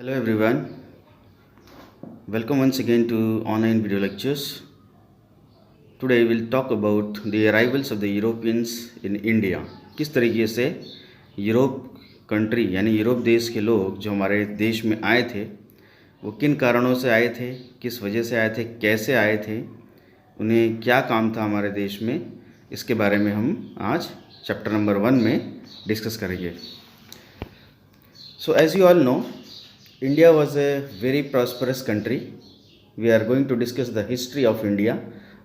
Hello everyone, welcome once again to online video lectures. Today we'll talk about the arrivals of the Europeans in India. किस तरीके से Europe country यानी Europe देश के लोग जो हमारे देश में आए थे वो किन कारणों से आए थे, किस वजह से आए थे, कैसे आए थे, उन्हें क्या काम था हमारे देश में, इसके बारे में हम आज चैप्टर नंबर 1 में डिस्कस करेंगे. So as you all know, India was a very prosperous country. We are going to discuss the history of India.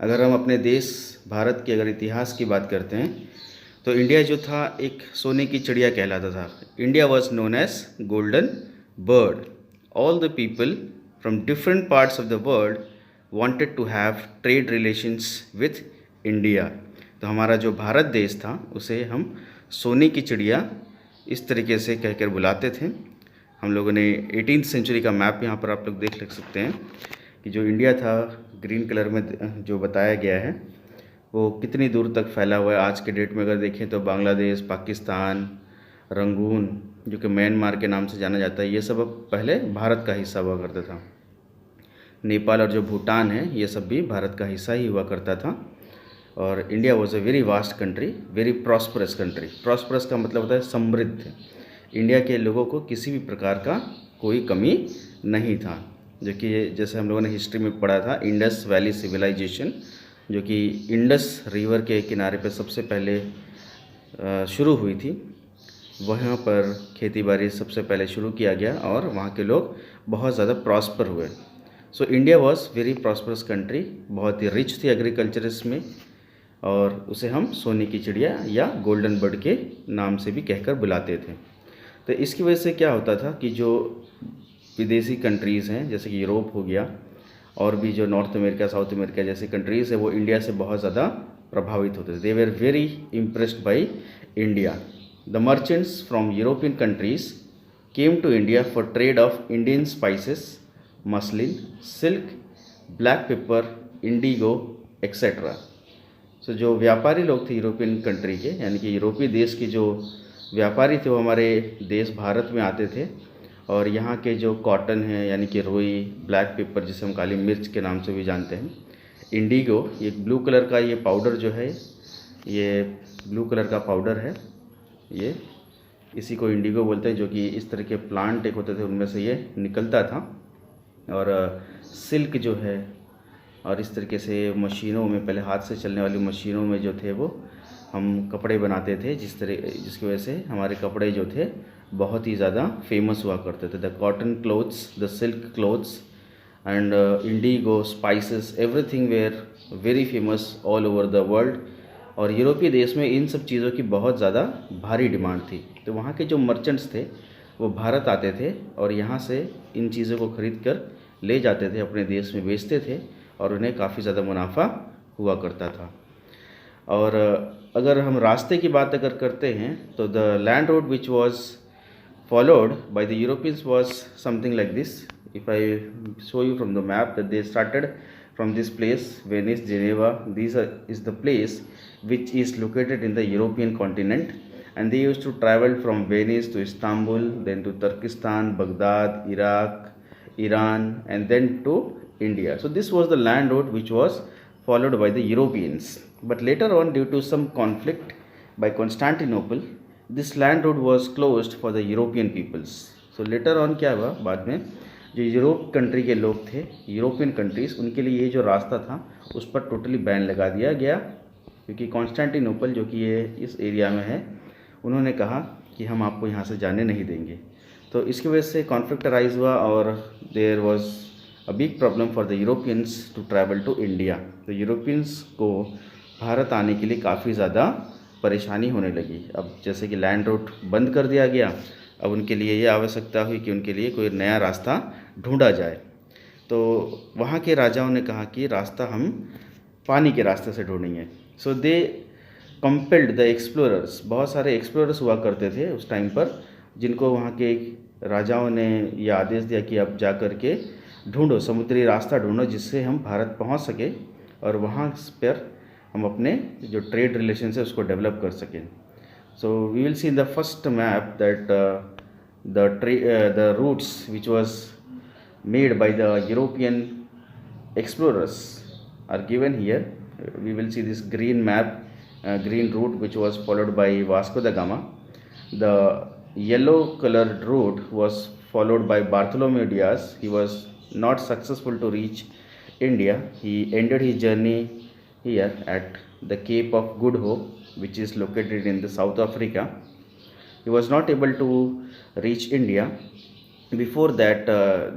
अगर हम अपने देश भारत के अगर इतिहास की बात करते हैं तो इंडिया जो था एक सोने की चिड़िया कहलाता था. India was known as golden bird. All the people from different parts of the world wanted to have trade relations with India. तो हमारा जो भारत देश था उसे हम सोने की चिड़िया इस तरीके से कहकर बुलाते थे. हम लोगों ने 18th सेंचुरी का मैप यहाँ पर आप लोग देख सकते हैं कि जो इंडिया था ग्रीन कलर में जो बताया गया है वो कितनी दूर तक फैला हुआ है. आज के डेट में अगर देखें तो बांग्लादेश, पाकिस्तान, रंगून जो कि म्यांमार के नाम से जाना जाता है, ये सब अब पहले भारत का हिस्सा हुआ करता था. नेपाल और जो भूटान है ये सब भी भारत का हिस्सा ही हुआ करता था. और India was a very vast country, very prosperous country. Prosperous का मतलब होता है समृद्ध. इंडिया के लोगों को किसी भी प्रकार का कोई कमी नहीं था. जो कि जैसे हम लोगों ने हिस्ट्री में पढ़ा था इंडस वैली सिविलाइजेशन, जो कि इंडस रिवर के किनारे पर सबसे पहले शुरू हुई थी. वहाँ पर खेती बाड़ी सबसे पहले शुरू किया गया और वहाँ के लोग बहुत ज़्यादा प्रॉस्पर हुए. So India was very prosperous country, बहुत ही रिच थी एग्रीकल्चर में, और उसे हम सोने की चिड़िया या गोल्डन बर्ड के नाम से भी कहकर बुलाते थे. तो इसकी वजह से क्या होता था कि जो विदेशी कंट्रीज़ हैं जैसे कि यूरोप हो गया और भी जो नॉर्थ अमेरिका, साउथ अमेरिका जैसे कंट्रीज़ है वो इंडिया से बहुत ज़्यादा प्रभावित होते थे. They were very impressed by India. The merchants from European countries came to India for trade of Indian spices, muslin, silk, black pepper, indigo etcetera. So जो व्यापारी लोग थे यूरोपियन कंट्री के यानी कि यूरोपीय देश के जो व्यापारी थे वो हमारे देश भारत में आते थे और यहाँ के जो कॉटन है यानी कि रुई, ब्लैक पेपर जिसे हम काली मिर्च के नाम से भी जानते हैं, इंडिगो, ये ब्लू कलर का ये पाउडर जो है, ये ब्लू कलर का पाउडर है, ये इसी को इंडिगो बोलते हैं. जो कि इस तरह के प्लांट एक होते थे उनमें से ये निकलता था. और सिल्क जो है, और इस तरीके से मशीनों में, पहले हाथ से चलने वाली मशीनों में जो थे वो हम कपड़े बनाते थे, जिसकी वजह से हमारे कपड़े जो थे बहुत ही ज़्यादा फेमस हुआ करते थे. The cotton clothes, the silk clothes and indigo spices, everything were very famous all over the world. और यूरोपीय देश में इन सब चीज़ों की बहुत ज़्यादा भारी डिमांड थी. तो वहाँ के जो मर्चेंट्स थे वो भारत आते थे और यहाँ से इन चीज़ों को ख़रीद कर ले जाते थे, अपने देश में बेचते थे और उन्हें काफ़ी ज़्यादा मुनाफा हुआ करता था. और अगर हम रास्ते की बात अगर करते हैं तो the land road which was followed by the Europeans was something like this. If I show you from the map that they started from this place, Venice, Geneva. This is the place which is located in the European continent, and they used to travel from Venice to Istanbul, then to Turkestan, Baghdad, Iraq, Iran, and then to India. So this was the land road which was followed by the Europeans. But later on, due to some conflict by Constantinople, this land road was closed for the European peoples. So later on क्या हुआ, बाद में जो Europe country के लोग थे, European countries, उनके लिए ये जो रास्ता था उस पर टोटली बैन लगा दिया गया, क्योंकि कॉन्स्टेंटिनोपल जो कि ये इस एरिया में है, उन्होंने कहा कि हम आपको यहाँ से जाने नहीं देंगे. तो इसकी वजह से कॉन्फ्लिक्ट अराइज हुआ और there was a big problem for the Europeans to travel to India. तो यूरोपियंस को भारत आने के लिए काफ़ी ज़्यादा परेशानी होने लगी. अब जैसे कि लैंड रूट बंद कर दिया गया, अब उनके लिए ये आवश्यकता हुई कि उनके लिए कोई नया रास्ता ढूंढा जाए. तो वहाँ के राजाओं ने कहा कि रास्ता हम पानी के रास्ते से ढूंढेंगे. सो दे कंपेल्ड द एक्सप्लोरर्स. बहुत सारे एक्सप्लोरर्स हुआ करते थे उस टाइम पर, जिनको वहाँ के राजाओं ने ये आदेश दिया कि अब जा कर के ढूंढो, समुद्री रास्ता ढूंढो जिससे हम भारत पहुँच सके और वहाँ पर हम अपने जो ट्रेड रिलेशन है उसको डेवलप कर सकें. So we will see in the first map that the routes which was made by the European explorers are given here. We will see this green map, green route which was followed by Vasco da Gama. The yellow colored route was followed by Bartholomew Diaz. He was not successful to reach India. He ended his journey here at the Cape of Good Hope, which is located in the South Africa. He was not able to reach India. Before that,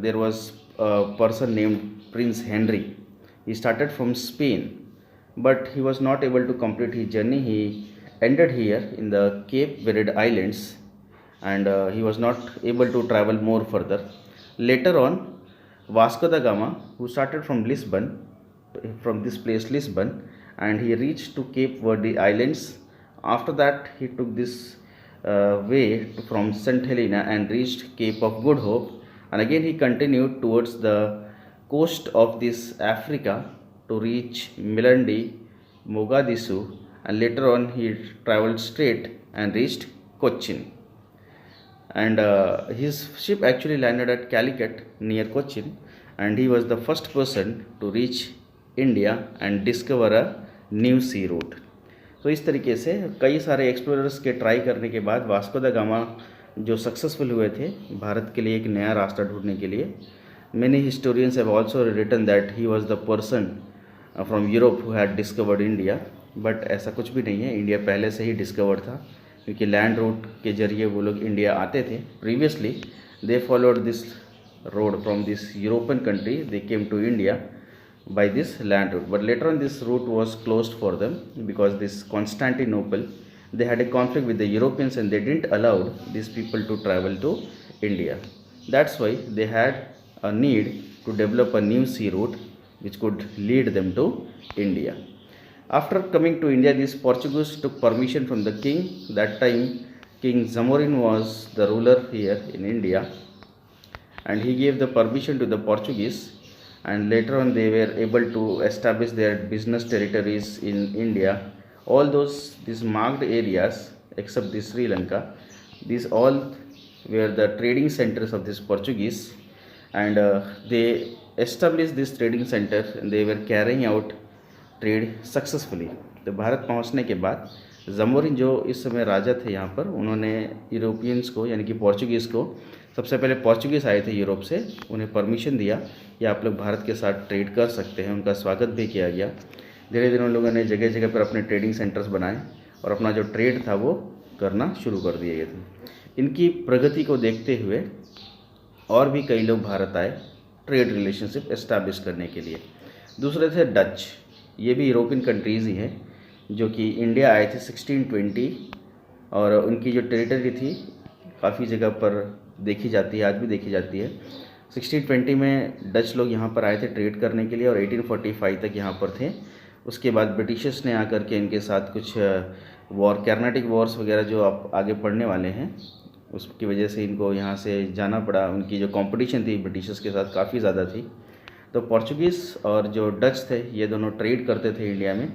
there was a person named Prince Henry. He started from Spain, but he was not able to complete his journey. He ended here in the Cape Verde Islands, and he was not able to travel more further. Later on, Vasco da Gama, who started from Lisbon, from this place Lisbon, and he reached to Cape Verde Islands. After that, he took this way from St. Helena and reached Cape of Good Hope, and again he continued towards the coast of this Africa to reach Milandi, Mogadishu, and later on he traveled straight and reached Cochin. And his ship actually landed at Calicut near Cochin, and he was the first person to reach India and discover a new sea route. तो इस तरीके से कई सारे explorers के try करने के बाद वास्को दा गामा जो सक्सेसफुल हुए थे भारत के लिए एक नया रास्ता ढूंढने के लिए. Many historians have also written that he was the person from Europe who had discovered India, but ऐसा कुछ भी नहीं है. इंडिया पहले से ही डिस्कवर था, क्योंकि लैंड रूट के जरिए वो लोग इंडिया आते थे. Previously they followed this road from this European country, they came to India by this land route, but later on this route was closed for them because this Constantinople, they had a conflict with the Europeans and they didn't allow these people to travel to India. That's why they had a need to develop a new sea route which could lead them to India. After coming to India, these Portuguese took permission from the king. That time King Zamorin was the ruler here in India, and he gave the permission to the Portuguese, and later on they were able to establish their business territories in India. All these marked areas except this Sri Lanka, these all were the trading centers of this Portuguese, and they established this trading center and they were carrying out trade successfully. तो भारत पहुंचने के बाद जमोरिन जो इस समय राजा थे यहाँ पर, उन्होंने यूरोपियंस को यानी कि पोर्चुगीज़ को, सबसे पहले पोर्चुगीज़ आए थे यूरोप से, उन्हें परमिशन दिया कि आप लोग भारत के साथ ट्रेड कर सकते हैं. उनका स्वागत भी किया गया. धीरे धीरे उन लोगों ने जगह जगह पर अपने ट्रेडिंग सेंटर्स बनाए और अपना जो ट्रेड था वो करना शुरू कर दिए गए थे. इनकी प्रगति को देखते हुए और भी कई लोग भारत आए ट्रेड रिलेशनशिप एस्टैब्लिश करने के लिए. दूसरे थे डच. ये भी यूरोपियन कंट्रीज़ ही हैं जो कि इंडिया आए थे 1620, और उनकी जो टेरिटरी थी काफ़ी जगह पर देखी जाती है, आज भी देखी जाती है. 1620 में डच लोग यहाँ पर आए थे ट्रेड करने के लिए और 1845 तक यहाँ पर थे. उसके बाद ब्रिटिशर्स ने आकर के इनके साथ कुछ वॉर, कर्नाटिक वॉर्स वगैरह जो आप आगे पढ़ने वाले हैं, उसकी वजह से इनको यहाँ से जाना पड़ा. उनकी जो कंपटीशन थी ब्रिटिशर्स के साथ काफ़ी ज़्यादा थी. तो पोर्चुगीज़ और जो डच थे ये दोनों ट्रेड करते थे इंडिया में.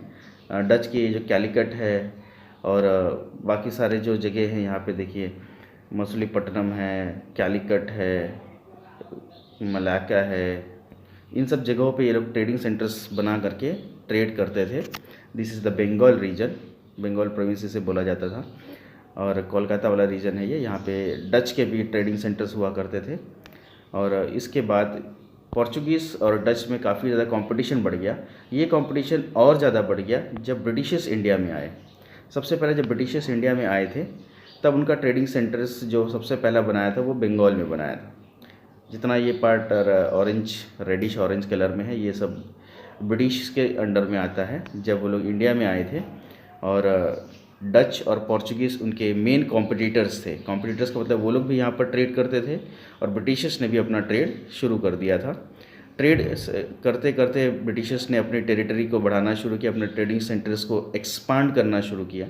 डच की जो कैलिकट है और बाकी सारे जो जगह हैं यहाँ पे देखिए, मसूलीपट्टनम है, कैलिकट है, मलाक्का है, इन सब जगहों पे ये लोग ट्रेडिंग सेंटर्स बना करके ट्रेड करते थे. This is the Bengal region, Bengal province से बोला जाता था, और कोलकाता वाला रीजन है ये. यहाँ पे डच के भी ट्रेडिंग सेंटर्स हुआ करते थे. और इसके बाद पोर्चुगीज़ और डच में काफ़ी ज़्यादा कंपटीशन बढ़ गया. ये कंपटीशन और ज़्यादा बढ़ गया जब ब्रिटिशर्स इंडिया में आए. सबसे पहले जब ब्रिटिशर्स इंडिया में आए थे तब उनका ट्रेडिंग सेंटर्स जो सबसे पहला बनाया था वो बंगाल में बनाया था. जितना ये part orange, reddish orange colour में है, ये सब ब्रिटिश के अंडर में आता है. जब वो लोग इंडिया में आए थे, और डच और पोर्चुगीज़ उनके मेन कॉम्पिटिटर्स थे. कॉम्पिटिटर्स का मतलब वो लोग भी यहाँ पर ट्रेड करते थे और ब्रिटिशर्स ने भी अपना ट्रेड शुरू कर दिया था. ट्रेड करते करते ब्रिटिशर्स ने अपनी टेरिटरी को बढ़ाना शुरू किया, अपने ट्रेडिंग सेंटर्स को एक्सपांड करना शुरू किया.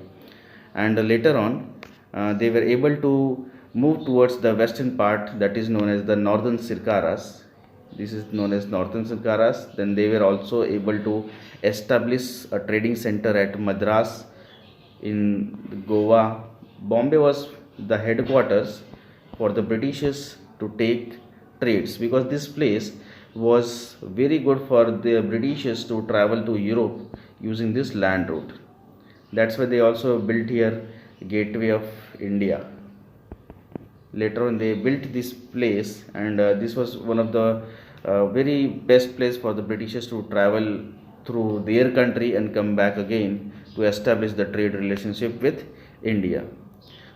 And later on they were able to move towards the western part that is known as the northern Circars. This is known as Northern Sankaras. Then they were also able to establish a trading center at Madras in Goa. Bombay was the headquarters, for the Britishers to take trades, because this place was very good for the Britishers to travel to Europe using this land route. That's why they also built here Gateway of India. Later on they built this place, and this was one of the very best place for the Britishers to travel through their country and come back again to establish the trade relationship with India.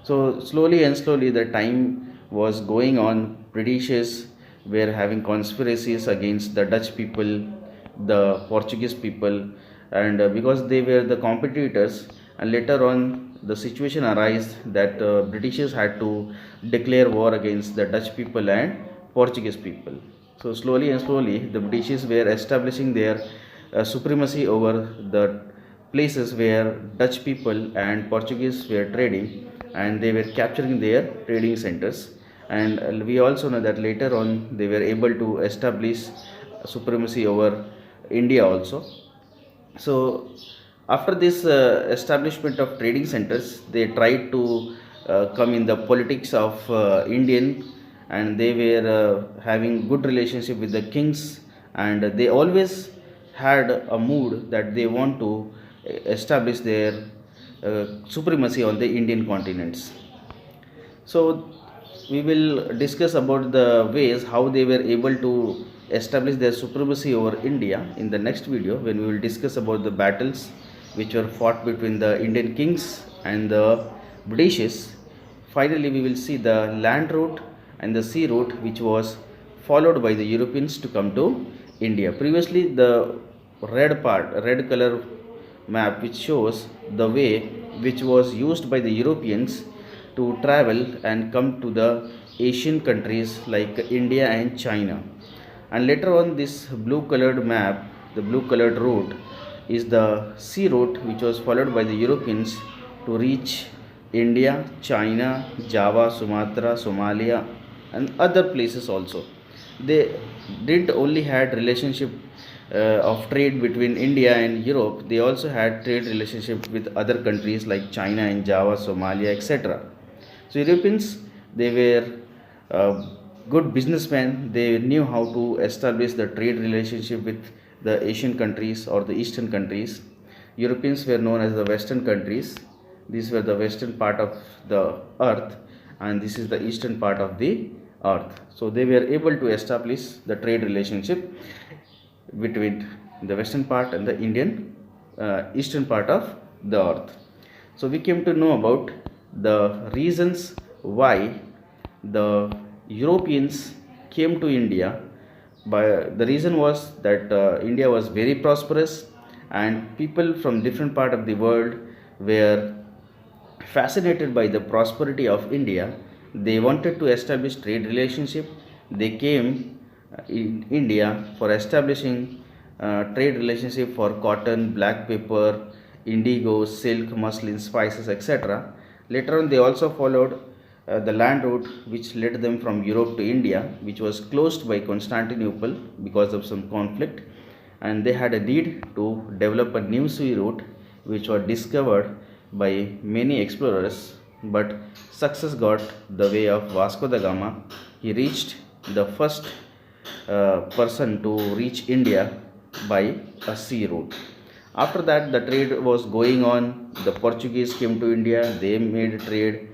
So slowly and slowly the time was going on. Britishers were having conspiracies against the Dutch people, the Portuguese people, and because they were the competitors, and later on the situation arose that Britishers had to declare war against the Dutch people and Portuguese people. So slowly and slowly the Britishers were establishing their supremacy over the places where Dutch people and Portuguese were trading, and they were capturing their trading centers. And we also know that later on they were able to establish supremacy over India also. So after this establishment of trading centers, they tried to come in the politics of Indian, and they were having good relationship with the kings, and they always had a mood that they want to establish their supremacy on the Indian continents. So we will discuss about the ways how they were able to establish their supremacy over India in the next video, when we will discuss about the battles which were fought between the Indian kings and the Britishers. Finally, we will see the land route and the sea route which was followed by the Europeans to come to India. Previously, the red color map which shows the way which was used by the Europeans to travel and come to the Asian countries like India and China. And later on, this blue colored map, the blue colored route, is the sea route which was followed by the Europeans to reach India, China, Java, Sumatra, Somalia, and other places also. They didn't only had relationship of trade between India and Europe, they also had trade relationship with other countries like China and Java, Somalia, etc. So Europeans, they were good businessmen. They knew how to establish the trade relationship with the Asian countries or the Eastern countries. Europeans were known as the Western countries. These were the western part of the earth, and this is the eastern part of the earth. So they were able to establish the trade relationship between the western part and the Indian eastern part of the earth. So we came to know about the reasons why the Europeans came to India. The reason was that India was very prosperous, and people from different part of the world were fascinated by the prosperity of India. They wanted to establish trade relationship. They came in India for establishing trade relationship for cotton, black pepper, indigo, silk, muslin, spices, etc. Later on, they also followed the land route which led them from Europe to India, which was closed by Constantinople because of some conflict, and they had a need to develop a new sea route which was discovered by many explorers, but success got the way of Vasco da Gama. He reached the first person to reach India by a sea route. After that, the trade was going on. The Portuguese came to India. They made trade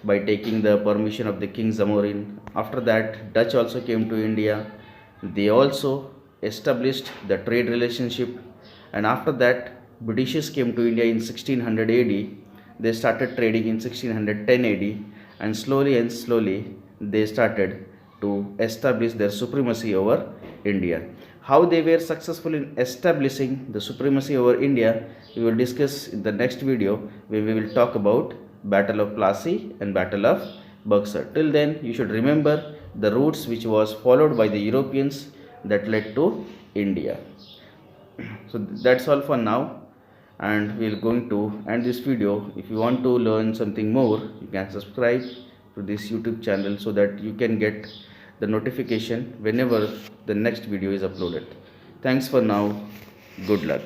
by taking the permission of the King Zamorin. After that, Dutch also came to India. They also established the trade relationship. And after that, Britishers came to India in 1600 AD. They started trading in 1610 AD, and slowly they started to establish their supremacy over India. How they were successful in establishing the supremacy over India, we will discuss in the next video, where we will talk about Battle of Plassey and Battle of Buxar. Till then, you should remember the routes which was followed by the Europeans that led to India. So that's all for now, and we're going to end this video. If you want to learn something more, you can subscribe to this YouTube channel so that you can get the notification whenever the next video is uploaded. Thanks for now. Good luck.